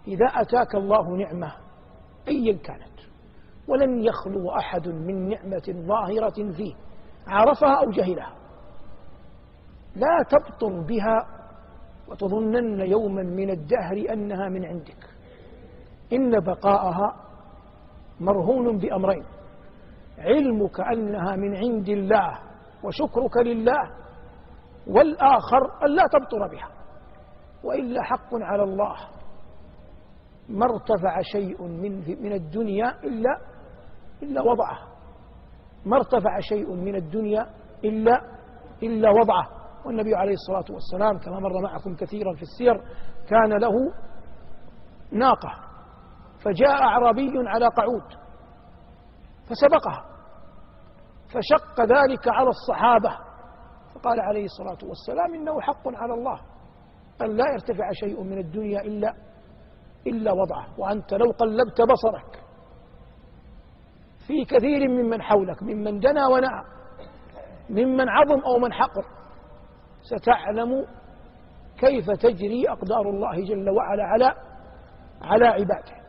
إذا أتاك الله نعمة أيا كانت ولن يخلو أحد من نعمة ظاهرة فيه عرفها أو جهلها، لا تبطر بها وتظنن يوما من الدهر أنها من عندك، إن بقاءها مرهون بأمرين: علمك أنها من عند الله وشكرك لله، والآخر أن لا تبطر بها، وإلا حق على الله ما ارتفع شيء من الدنيا إلا وضعه، ما ارتفع شيء من الدنيا إلا وضعه. والنبي عليه الصلاة والسلام كما مر معكم كثيرا في السير كان له ناقة، فجاء أعرابي على قعود فسبقها، فشق ذلك على الصحابة، فقال عليه الصلاة والسلام: إنه حق على الله أن لا يرتفع شيء من الدنيا إلا وضعه. وأنت لو قلبت بصرك في كثير ممن حولك ممن دنا ونأى، ممن عظم أو من حقر، ستعلم كيف تجري أقدار الله جل وعلا على عباده.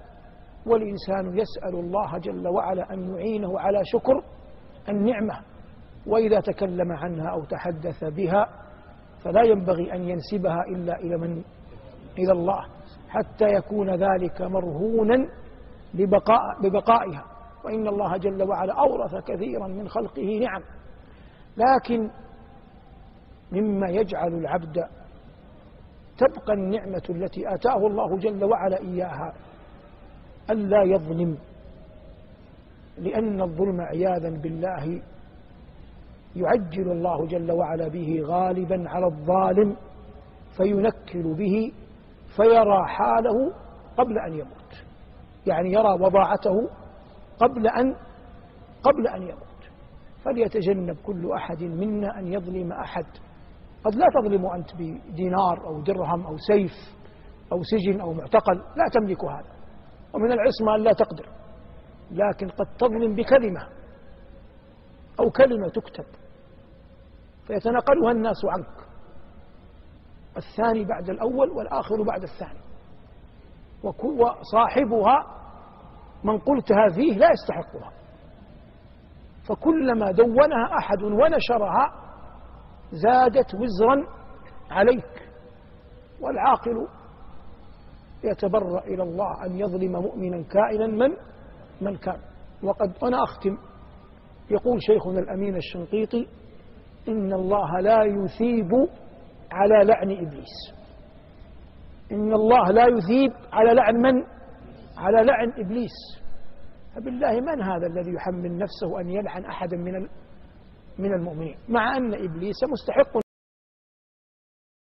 والإنسان يسأل الله جل وعلا أن يعينه على شكر النعمة، وإذا تكلم عنها أو تحدث بها فلا ينبغي أن ينسبها إلا إلى الله، حتى يكون ذلك مرهونا ببقائها. وإن الله جل وعلا أورث كثيرا من خلقه نعم، لكن مما يجعل العبد تبقى النعمة التي آتاه الله جل وعلا إياها ألا يظلم، لأن الظلم عياذا بالله يعجل الله جل وعلا به غالبا على الظالم، فينكل به فيرى حاله قبل أن يموت، يعني يرى وضاعته قبل أن يموت. فليتجنب كل أحد منا أن يظلم أحد. قد لا تظلم أنت بدينار أو درهم أو سيف أو سجن أو معتقل، لا تملك هذا، ومن العصمة أن لا تقدر، لكن قد تظلم بكلمة أو كلمة تكتب فيتناقلها الناس عنك، الثاني بعد الأول والآخر بعد الثاني، وصاحبها من قلتها فيه لا يستحقها، فكلما دونها أحد ونشرها زادت وزرا عليك. والعاقل يتبرأ إلى الله أن يظلم مؤمنا كائنا من كان. وقد أنا أختم، يقول شيخنا الأمين الشنقيطي: إن الله لا يثيب على لعن إبليس. إن الله لا يثيب على لعن من؟ على لعن إبليس. فبالله من هذا الذي يحمل نفسه أن يلعن أحدا من المؤمنين، مع أن إبليس مستحق